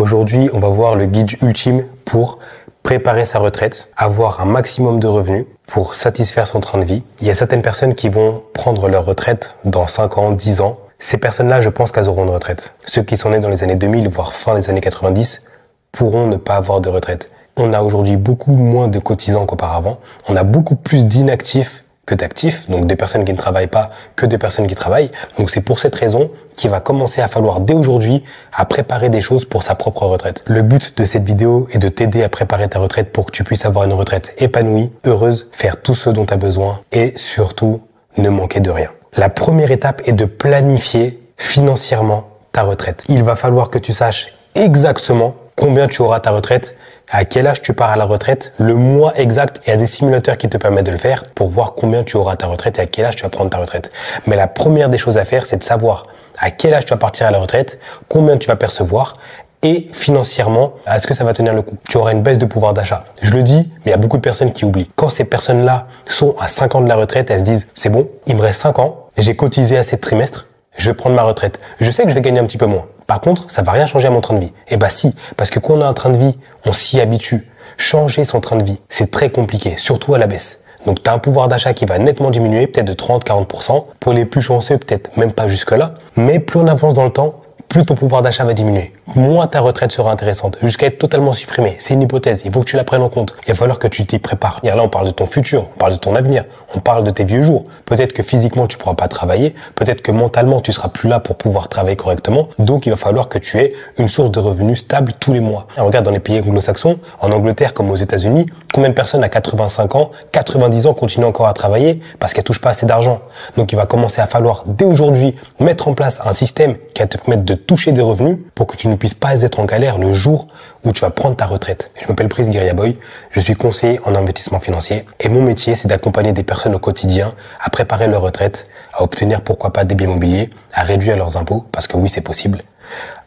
Aujourd'hui, on va voir le guide ultime pour préparer sa retraite, avoir un maximum de revenus pour satisfaire son train de vie. Il y a certaines personnes qui vont prendre leur retraite dans 5 ans, 10 ans. Ces personnes-là, je pense qu'elles auront une retraite. Ceux qui sont nés dans les années 2000, voire fin des années 90, pourront ne pas avoir de retraite. On a aujourd'hui beaucoup moins de cotisants qu'auparavant. On a beaucoup plus d'inactifs que d'actifs, donc des personnes qui ne travaillent pas que des personnes qui travaillent. Donc c'est pour cette raison qu'il va commencer à falloir dès aujourd'hui à préparer des choses pour sa propre retraite. Le but de cette vidéo est de t'aider à préparer ta retraite pour que tu puisses avoir une retraite épanouie, heureuse, faire tout ce dont tu as besoin et surtout ne manquer de rien. La première étape est de planifier financièrement ta retraite. Il va falloir que tu saches exactement combien tu auras à ta retraite, à quel âge tu pars à la retraite, le mois exact. Il y a des simulateurs qui te permettent de le faire pour voir combien tu auras à ta retraite et à quel âge tu vas prendre ta retraite. Mais la première des choses à faire, c'est de savoir à quel âge tu vas partir à la retraite, combien tu vas percevoir et financièrement, est-ce que ça va tenir le coup. Tu auras une baisse de pouvoir d'achat. Je le dis, mais il y a beaucoup de personnes qui oublient. Quand ces personnes-là sont à 5 ans de la retraite, elles se disent « c'est bon, il me reste 5 ans, j'ai cotisé assez de trimestres, je vais prendre ma retraite. Je sais que je vais gagner un petit peu moins. Par contre, ça va rien changer à mon train de vie. » Eh ben si, parce que quand on a un train de vie, on s'y habitue. Changer son train de vie, c'est très compliqué, surtout à la baisse. Donc tu as un pouvoir d'achat qui va nettement diminuer, peut-être de 30-40%. Pour les plus chanceux, peut-être même pas jusque-là. Mais plus on avance dans le temps, plus ton pouvoir d'achat va diminuer. Moins ta retraite sera intéressante, jusqu'à être totalement supprimée. C'est une hypothèse, il faut que tu la prennes en compte. Il va falloir que tu t'y prépares. Et là, on parle de ton futur, on parle de ton avenir, on parle de tes vieux jours. Peut-être que physiquement, tu pourras pas travailler, peut-être que mentalement, tu seras plus là pour pouvoir travailler correctement. Donc, il va falloir que tu aies une source de revenus stable tous les mois. Et regarde dans les pays anglo-saxons, en Angleterre comme aux États-Unis, combien de personnes à 85 ans, 90 ans continuent encore à travailler parce qu'elles touchent pas assez d'argent. Donc, il va commencer à falloir dès aujourd'hui mettre en place un système qui va te permettre de toucher des revenus pour que tu ne puisses pas être en galère le jour où tu vas prendre ta retraite. Je m'appelle Brice Guerriaboy, je suis conseiller en investissement financier et mon métier c'est d'accompagner des personnes au quotidien à préparer leur retraite, à obtenir pourquoi pas des biens immobiliers, à réduire leurs impôts, parce que oui c'est possible,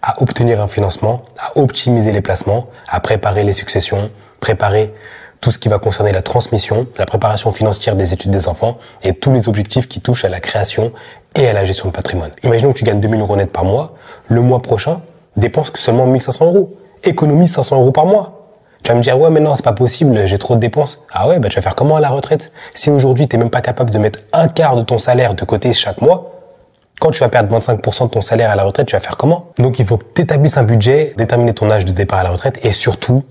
à obtenir un financement, à optimiser les placements, à préparer les successions, préparer tout ce qui va concerner la transmission, la préparation financière des études des enfants et tous les objectifs qui touchent à la création et à la gestion de patrimoine. Imaginons que tu gagnes 2000 € net par mois, le mois prochain, dépense que seulement 1500 €. Économise 500 € par mois. Tu vas me dire, ouais, mais non, c'est pas possible, j'ai trop de dépenses. Ah ouais, bah tu vas faire comment à la retraite? Si aujourd'hui, t'es même pas capable de mettre un quart de ton salaire de côté chaque mois, quand tu vas perdre 25% de ton salaire à la retraite, tu vas faire comment? Donc, il faut que tu établisses un budget, déterminer ton âge de départ à la retraite et surtout,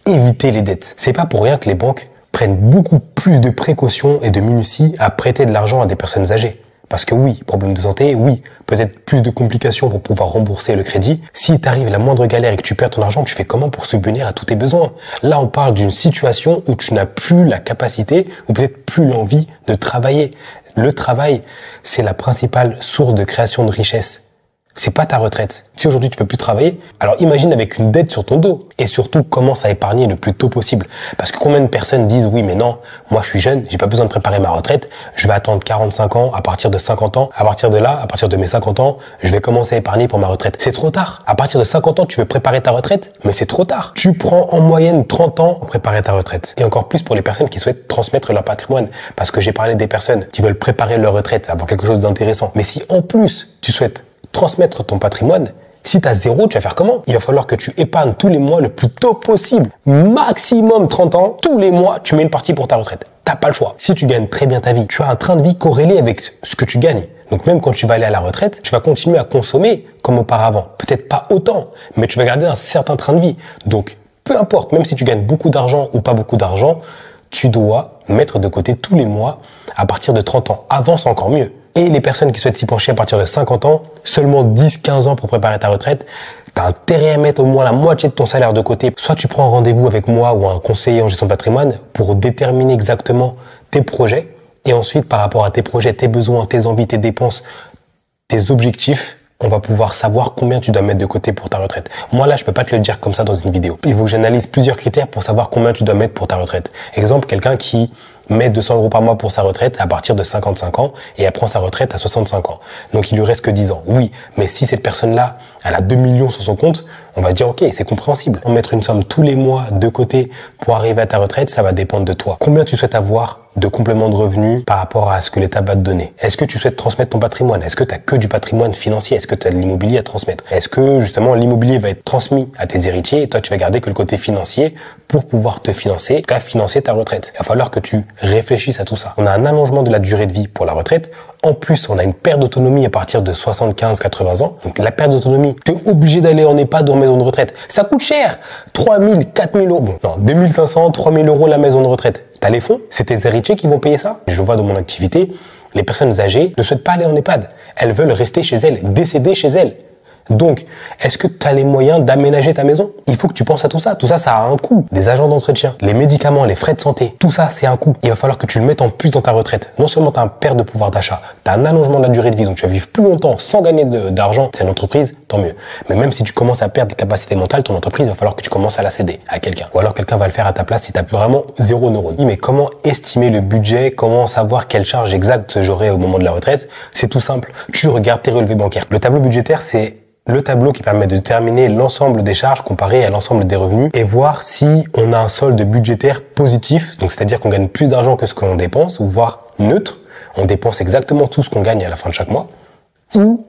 éviter les dettes. C'est pas pour rien que les banques prennent beaucoup plus de précautions et de minutie à prêter de l'argent à des personnes âgées. Parce que oui, problème de santé, oui, peut-être plus de complications pour pouvoir rembourser le crédit. Si t'arrives la moindre galère et que tu perds ton argent, tu fais comment pour subvenir à tous tes besoins? Là, on parle d'une situation où tu n'as plus la capacité ou peut-être plus l'envie de travailler. Le travail, c'est la principale source de création de richesse. C'est pas ta retraite. Si aujourd'hui tu peux plus travailler, alors imagine avec une dette sur ton dos. Et surtout, commence à épargner le plus tôt possible. Parce que combien de personnes disent, oui mais non, moi je suis jeune, j'ai pas besoin de préparer ma retraite, je vais attendre 45 ans, à partir de 50 ans, à partir de là, à partir de mes 50 ans, je vais commencer à épargner pour ma retraite. C'est trop tard. À partir de 50 ans, tu veux préparer ta retraite, mais c'est trop tard. Tu prends en moyenne 30 ans pour préparer ta retraite. Et encore plus pour les personnes qui souhaitent transmettre leur patrimoine. Parce que j'ai parlé des personnes qui veulent préparer leur retraite, avoir quelque chose d'intéressant. Mais si en plus, tu souhaites transmettre ton patrimoine, si tu as 0, tu vas faire comment? Il va falloir que tu épargnes tous les mois le plus tôt possible. Maximum 30 ans, tous les mois, tu mets une partie pour ta retraite. T'as pas le choix. Si tu gagnes très bien ta vie, tu as un train de vie corrélé avec ce que tu gagnes. Donc même quand tu vas aller à la retraite, tu vas continuer à consommer comme auparavant. Peut-être pas autant, mais tu vas garder un certain train de vie. Donc peu importe, même si tu gagnes beaucoup d'argent ou pas beaucoup d'argent, tu dois mettre de côté tous les mois à partir de 30 ans. Avant, c'est encore mieux. Et les personnes qui souhaitent s'y pencher à partir de 50 ans, seulement 10-15 ans pour préparer ta retraite, tu as intérêt à mettre au moins la moitié de ton salaire de côté. Soit tu prends un rendez-vous avec moi ou un conseiller en gestion de patrimoine pour déterminer exactement tes projets. Et ensuite, par rapport à tes projets, tes besoins, tes envies, tes dépenses, tes objectifs, on va pouvoir savoir combien tu dois mettre de côté pour ta retraite. Moi là, je peux pas te le dire comme ça dans une vidéo. Il faut que j'analyse plusieurs critères pour savoir combien tu dois mettre pour ta retraite. Exemple, quelqu'un qui met 200 € par mois pour sa retraite à partir de 55 ans et elle prend sa retraite à 65 ans. Donc il lui reste que 10 ans. Oui, mais si cette personne-là, elle a 2 millions sur son compte, on va dire ok, c'est compréhensible. Mettre une somme tous les mois de côté pour arriver à ta retraite, ça va dépendre de toi. Combien tu souhaites avoir de complément de revenus par rapport à ce que l'État va te donner? Est-ce que tu souhaites transmettre ton patrimoine? Est-ce que tu as que du patrimoine financier? Est-ce que tu as de l'immobilier à transmettre? Est-ce que justement l'immobilier va être transmis à tes héritiers et toi tu vas garder que le côté financier pour pouvoir te financer, en tout cas financer ta retraite? Il va falloir que tu réfléchisses à tout ça. On a un allongement de la durée de vie pour la retraite. En plus, on a une perte d'autonomie à partir de 75-80 ans. Donc la perte d'autonomie, tu es obligé d'aller en EHPAD ou en maison de retraite. Ça coûte cher. 3 000, 4 000 euros. Bon, non, 2 500, 3 000 euros la maison de retraite. T'as les fonds? C'est tes héritiers qui vont payer ça? Je vois dans mon activité, les personnes âgées ne souhaitent pas aller en EHPAD. Elles veulent rester chez elles, décéder chez elles. Donc, est-ce que tu as les moyens d'aménager ta maison? Il faut que tu penses à tout ça. Tout ça, ça a un coût. Les agents d'entretien, les médicaments, les frais de santé, tout ça, c'est un coût. Il va falloir que tu le mettes en plus dans ta retraite. Non seulement tu as un perte de pouvoir d'achat, tu as un allongement de la durée de vie, donc tu vas vivre plus longtemps sans gagner d'argent. C'est une entreprise, tant mieux. Mais même si tu commences à perdre des capacités mentales, ton entreprise, il va falloir que tu commences à la céder à quelqu'un. Ou alors quelqu'un va le faire à ta place si tu as vraiment zéro neurone. Mais comment estimer le budget? Comment savoir quelle charge exacte j'aurai au moment de la retraite? C'est tout simple. Tu regardes tes relevés bancaires. Le tableau budgétaire, c'est le tableau qui permet de déterminer l'ensemble des charges comparé à l'ensemble des revenus et voir si on a un solde budgétaire positif, donc c'est-à-dire qu'on gagne plus d'argent que ce qu'on dépense, ou voire neutre, on dépense exactement tout ce qu'on gagne à la fin de chaque mois, ou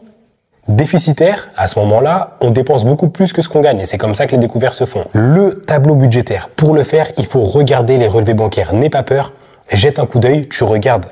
déficitaire, à ce moment-là, on dépense beaucoup plus que ce qu'on gagne et c'est comme ça que les découvertes se font. Le tableau budgétaire, pour le faire, il faut regarder les relevés bancaires. N'aie pas peur, jette un coup d'œil, tu regardes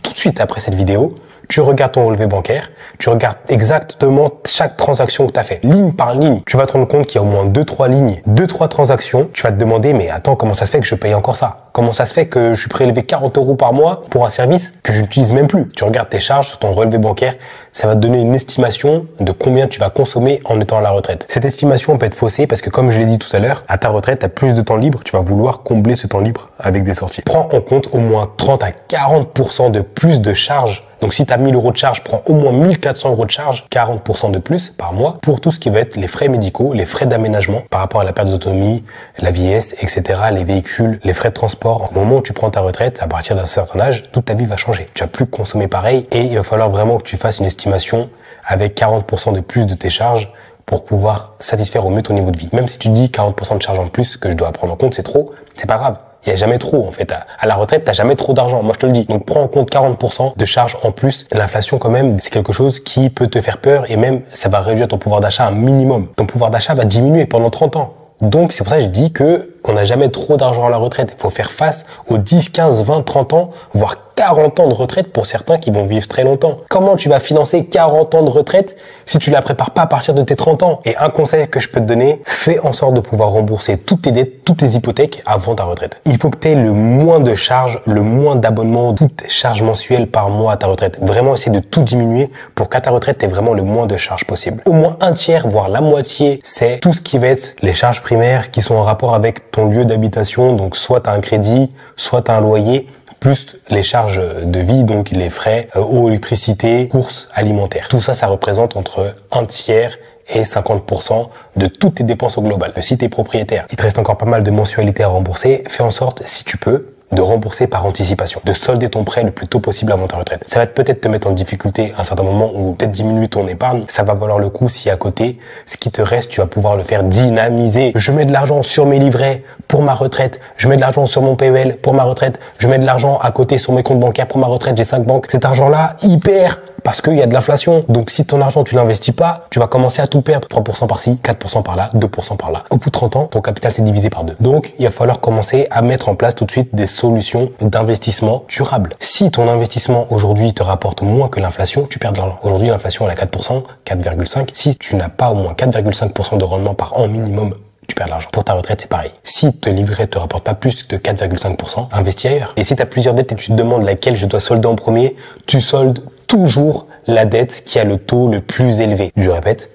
tout de suite après cette vidéo, tu regardes ton relevé bancaire, tu regardes exactement chaque transaction que tu as fait, ligne par ligne. Tu vas te rendre compte qu'il y a au moins 2-3 lignes, 2-3 transactions. Tu vas te demander, mais attends, comment ça se fait que je paye encore ça? Comment ça se fait que je suis prélevé 40 euros par mois pour un service que je n'utilise même plus? Tu regardes tes charges sur ton relevé bancaire, ça va te donner une estimation de combien tu vas consommer en étant à la retraite. Cette estimation peut être faussée parce que, comme je l'ai dit tout à l'heure, à ta retraite, tu as plus de temps libre, tu vas vouloir combler ce temps libre avec des sorties. Prends en compte au moins 30 à 40% de plus de charges. Donc si tu as 1000 euros de charge, prends au moins 1400 euros de charge, 40% de plus par mois pour tout ce qui va être les frais médicaux, les frais d'aménagement par rapport à la perte d'autonomie, la vieillesse, etc., les véhicules, les frais de transport. Au moment où tu prends ta retraite, à partir d'un certain âge, toute ta vie va changer. Tu vas plus consommer pareil et il va falloir vraiment que tu fasses une estimation avec 40% de plus de tes charges pour pouvoir satisfaire au mieux ton niveau de vie. Même si tu dis 40% de charge en plus que je dois prendre en compte, c'est trop, c'est pas grave. Il y a jamais trop, en fait. À la retraite, t'as jamais trop d'argent. Moi, je te le dis. Donc, prends en compte 40% de charges en plus. L'inflation, quand même, c'est quelque chose qui peut te faire peur et même, ça va réduire ton pouvoir d'achat à un minimum. Ton pouvoir d'achat va diminuer pendant 30 ans. Donc, c'est pour ça que je dis que on n'a jamais trop d'argent à la retraite. Il faut faire face aux 10, 15, 20, 30 ans, voire 40 ans de retraite pour certains qui vont vivre très longtemps. Comment tu vas financer 40 ans de retraite si tu la prépares pas à partir de tes 30 ans? Et un conseil que je peux te donner, fais en sorte de pouvoir rembourser toutes tes dettes, toutes tes hypothèques avant ta retraite. Il faut que tu aies le moins de charges, le moins d'abonnements, toutes charges mensuelles par mois à ta retraite. Vraiment essayer de tout diminuer pour qu'à ta retraite, tu aies vraiment le moins de charges possible. Au moins un tiers, voire la moitié, c'est tout ce qui va être les charges primaires qui sont en rapport avec ton lieu d'habitation. Donc soit tu as un crédit, soit tu as un loyer, plus les charges de vie, donc les frais, eau, électricité, courses alimentaires. Tout ça, ça représente entre un tiers et 50% de toutes tes dépenses au global. Si tu es propriétaire, il te reste encore pas mal de mensualités à rembourser. Fais en sorte, si tu peux, de rembourser par anticipation, de solder ton prêt le plus tôt possible avant ta retraite. Ça va peut-être te mettre en difficulté à un certain moment ou peut-être diminuer ton épargne. Ça va valoir le coup si à côté, ce qui te reste, tu vas pouvoir le faire dynamiser. Je mets de l'argent sur mes livrets pour ma retraite. Je mets de l'argent sur mon PEL pour ma retraite. Je mets de l'argent à côté sur mes comptes bancaires pour ma retraite. J'ai 5 banques. Cet argent-là, il perd parce qu'il y a de l'inflation. Donc si ton argent, tu l'investis pas, tu vas commencer à tout perdre. 3% par-ci, 4% par-là, 2% par-là. Au bout de 30 ans, ton capital s'est divisé par 2. Donc, il va falloir commencer à mettre en place tout de suite des solutions d'investissement durables. Si ton investissement aujourd'hui te rapporte moins que l'inflation, tu perds de l'argent. Aujourd'hui, l'inflation elle est à 4%, 4,5%. Si tu n'as pas au moins 4,5% de rendement par an minimum, tu perds de l'argent. Pour ta retraite, c'est pareil. Si tes livrets te rapportent pas plus de 4,5%, investis ailleurs. Et si tu as plusieurs dettes et tu te demandes laquelle je dois solder en premier, tu soldes toujours la dette qui a le taux le plus élevé. Je répète,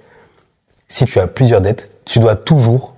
si tu as plusieurs dettes, tu dois toujours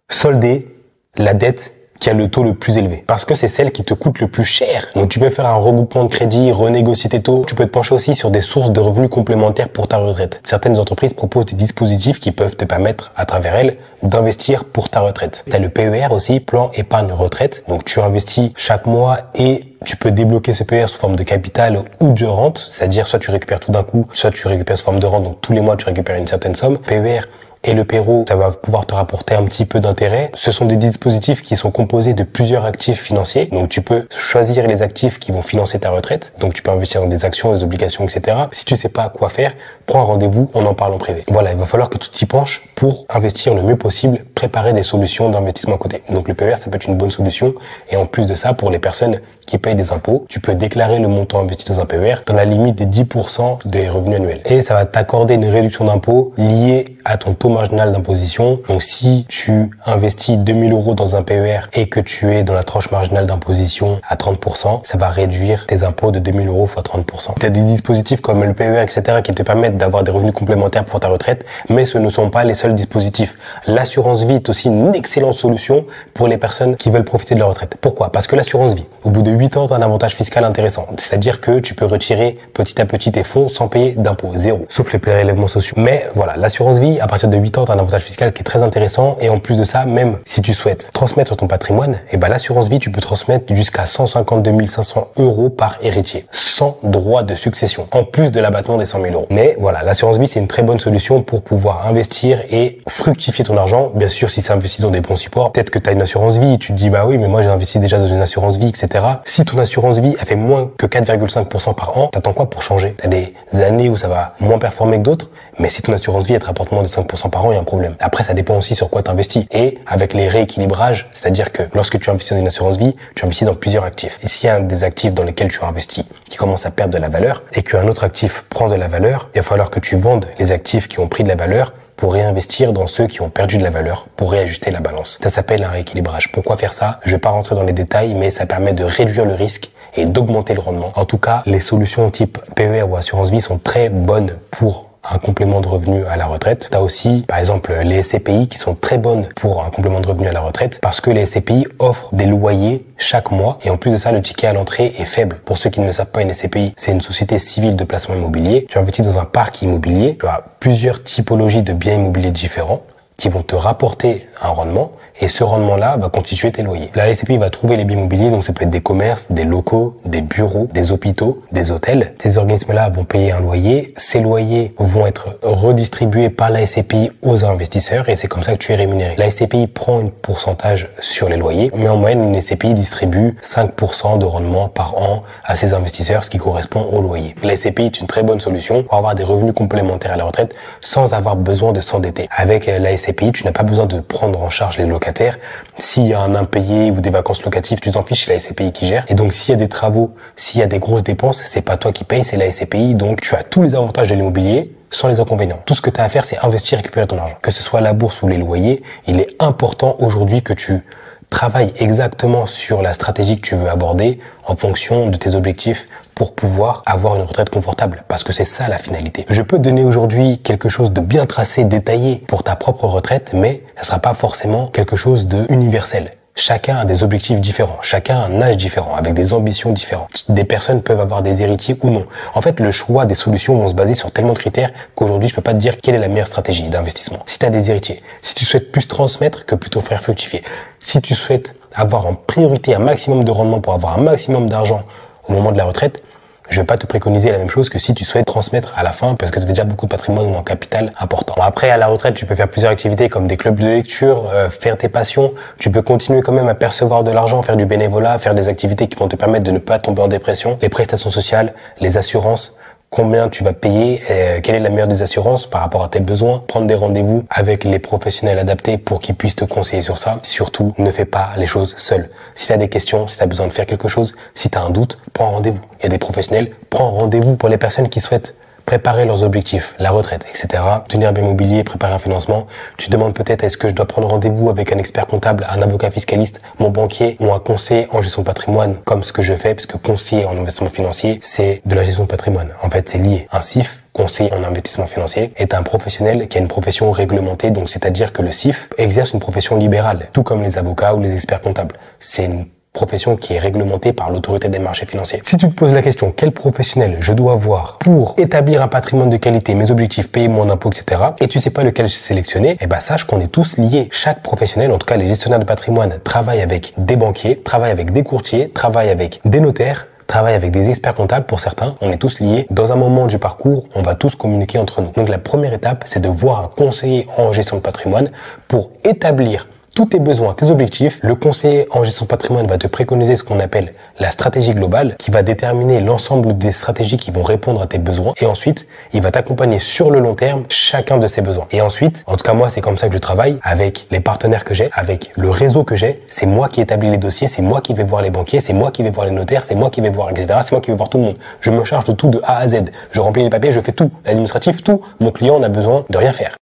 solder la dette qui a le taux le plus élevé. Parce que c'est celle qui te coûte le plus cher. Donc tu peux faire un regroupement de crédit, renégocier tes taux. Tu peux te pencher aussi sur des sources de revenus complémentaires pour ta retraite. Certaines entreprises proposent des dispositifs qui peuvent te permettre, à travers elles, d'investir pour ta retraite. Tu as le PER aussi, plan épargne retraite. Donc tu investis chaque mois et tu peux débloquer ce PER sous forme de capital ou de rente. C'est-à-dire soit tu récupères tout d'un coup, soit tu récupères sous forme de rente. Donc tous les mois tu récupères une certaine somme. PER et le PERO, ça va pouvoir te rapporter un petit peu d'intérêt. Ce sont des dispositifs qui sont composés de plusieurs actifs financiers. Donc tu peux choisir les actifs qui vont financer ta retraite. Donc tu peux investir dans des actions, des obligations, etc. Si tu sais pas quoi faire, prends un rendez-vous, on en parle en privé. Voilà, il va falloir que tu t'y penches pour investir le mieux possible, préparer des solutions d'investissement à côté. Donc le PER, ça peut être une bonne solution. Et en plus de ça, pour les personnes qui payent des impôts, tu peux déclarer le montant investi dans un PER dans la limite des 10% des revenus annuels. Et ça va t'accorder une réduction d'impôt liée à ton taux marginal d'imposition. Donc si tu investis 2000 € dans un PER et que tu es dans la tranche marginale d'imposition à 30%, ça va réduire tes impôts de 2000 € fois 30%. Tu as des dispositifs comme le PER, etc. qui te permettent d'avoir des revenus complémentaires pour ta retraite, mais ce ne sont pas les seuls dispositifs. L'assurance vie est aussi une excellente solution pour les personnes qui veulent profiter de leur retraite. Pourquoi? Parce que l'assurance vie, au bout de 8 ans, tu as un avantage fiscal intéressant. C'est-à-dire que tu peux retirer petit à petit tes fonds sans payer d'impôts, zéro. Sauf les prélèvements sociaux. Mais voilà, l'assurance vie, à partir de 8 ans, tu as un avantage fiscal qui est très intéressant. Et en plus de ça, même si tu souhaites transmettre ton patrimoine, et ben l'assurance vie, tu peux transmettre jusqu'à 152 500 € par héritier, sans droit de succession, en plus de l'abattement des 100 000 €. Mais voilà, l'assurance vie, c'est une très bonne solution pour pouvoir investir et fructifier ton argent. Bien sûr, si c'est investi dans des bons supports, peut-être que tu as une assurance vie, tu te dis, bah oui, mais moi j'ai investi déjà dans une assurance vie, etc. Si ton assurance vie, elle fait moins que 4,5% par an, t'attends quoi pour changer? T'as des années où ça va moins performer que d'autres, mais si ton assurance vie, elle te rapporte moins de 5% par an, il y a un problème. Après, ça dépend aussi sur quoi t'investis. Et avec les rééquilibrages, c'est-à-dire que lorsque tu investis dans une assurance vie, tu investis dans plusieurs actifs. Et s'il y a un des actifs dans lesquels tu as investi qui commence à perdre de la valeur et qu'un autre actif prend de la valeur, il va falloir que tu vendes les actifs qui ont pris de la valeur pour réinvestir dans ceux qui ont perdu de la valeur, pour réajuster la balance. Ça s'appelle un rééquilibrage. Pourquoi faire ça? Je vais pas rentrer dans les détails, mais ça permet de réduire le risque et d'augmenter le rendement. En tout cas, les solutions type PER ou assurance vie sont très bonnes pour un complément de revenu à la retraite. Tu as aussi, par exemple, les SCPI qui sont très bonnes pour un complément de revenu à la retraite parce que les SCPI offrent des loyers chaque mois et en plus de ça, le ticket à l'entrée est faible. Pour ceux qui ne le savent pas, une SCPI, c'est une société civile de placement immobilier. Tu investis dans un parc immobilier, tu as plusieurs typologies de biens immobiliers différents qui vont te rapporter un rendement et ce rendement-là va constituer tes loyers. La SCPI va trouver les biens immobiliers, donc ça peut être des commerces, des locaux, des bureaux, des hôpitaux, des hôtels. Ces organismes-là vont payer un loyer. Ces loyers vont être redistribués par la SCPI aux investisseurs et c'est comme ça que tu es rémunéré. La SCPI prend un pourcentage sur les loyers, mais en moyenne, une SCPI distribue 5% de rendement par an à ses investisseurs, ce qui correspond au loyer. La SCPI est une très bonne solution pour avoir des revenus complémentaires à la retraite sans avoir besoin de s'endetter. Avec la SCPI, tu n'as pas besoin de prendre en charge les locataires. S'il y a un impayé ou des vacances locatives, tu t'en fiches, c'est la SCPI qui gère. Et donc, s'il y a des travaux, s'il y a des grosses dépenses, c'est pas toi qui payes, c'est la SCPI. Donc, tu as tous les avantages de l'immobilier sans les inconvénients. Tout ce que tu as à faire, c'est investir et récupérer ton argent. Que ce soit la bourse ou les loyers, il est important aujourd'hui que tu travailles exactement sur la stratégie que tu veux aborder en fonction de tes objectifs pour pouvoir avoir une retraite confortable. Parce que c'est ça la finalité. Je peux te donner aujourd'hui quelque chose de bien tracé, détaillé pour ta propre retraite, mais ça sera pas forcément quelque chose de universel. Chacun a des objectifs différents, chacun a un âge différent, avec des ambitions différentes. Des personnes peuvent avoir des héritiers ou non. En fait, le choix des solutions vont se baser sur tellement de critères qu'aujourd'hui, je peux pas te dire quelle est la meilleure stratégie d'investissement. Si tu as des héritiers, si tu souhaites plus transmettre que plutôt faire fructifier, si tu souhaites avoir en priorité un maximum de rendement pour avoir un maximum d'argent au moment de la retraite, je vais pas te préconiser la même chose que si tu souhaites transmettre à la fin parce que tu as déjà beaucoup de patrimoine ou un capital important. Bon, après, à la retraite, tu peux faire plusieurs activités comme des clubs de lecture, faire tes passions. Tu peux continuer quand même à percevoir de l'argent, faire du bénévolat, faire des activités qui vont te permettre de ne pas tomber en dépression. Les prestations sociales, les assurances, combien tu vas payer, quelle est la meilleure des assurances par rapport à tes besoins, prendre des rendez-vous avec les professionnels adaptés pour qu'ils puissent te conseiller sur ça. Surtout, ne fais pas les choses seul. Si tu as des questions, si tu as besoin de faire quelque chose, si tu as un doute, prends rendez-vous. Il y a des professionnels, prends rendez-vous pour les personnes qui souhaitent préparer leurs objectifs, la retraite, etc. Tenir bien immobilier, préparer un financement. Tu te demandes peut-être est-ce que je dois prendre rendez-vous avec un expert comptable, un avocat fiscaliste, mon banquier ou un conseiller en gestion de patrimoine comme ce que je fais, parce que conseiller en investissement financier, c'est de la gestion de patrimoine. En fait, c'est lié. Un CIF, conseiller en investissement financier, est un professionnel qui a une profession réglementée, donc c'est-à-dire que le CIF exerce une profession libérale, tout comme les avocats ou les experts comptables. C'est une profession qui est réglementée par l'autorité des marchés financiers. Si tu te poses la question, quel professionnel je dois avoir pour établir un patrimoine de qualité, mes objectifs, payer mon impôt, etc., et tu sais pas lequel sélectionner, eh ben sache qu'on est tous liés. Chaque professionnel, en tout cas les gestionnaires de patrimoine, travaillent avec des banquiers, travaillent avec des courtiers, travaillent avec des notaires, travaille avec des experts comptables. Pour certains, on est tous liés. Dans un moment du parcours, on va tous communiquer entre nous. Donc la première étape, c'est de voir un conseiller en gestion de patrimoine pour établir tous tes besoins, tes objectifs. Le conseiller en gestion de patrimoine va te préconiser ce qu'on appelle la stratégie globale, qui va déterminer l'ensemble des stratégies qui vont répondre à tes besoins. Et ensuite, il va t'accompagner sur le long terme chacun de ces besoins. Et ensuite, en tout cas moi, c'est comme ça que je travaille avec les partenaires que j'ai, avec le réseau que j'ai. C'est moi qui établis les dossiers, c'est moi qui vais voir les banquiers, c'est moi qui vais voir les notaires, c'est moi qui vais voir, etc. C'est moi qui vais voir tout le monde. Je me charge de tout de A à Z. Je remplis les papiers, je fais tout. L'administratif, tout. Mon client n'a besoin de rien faire.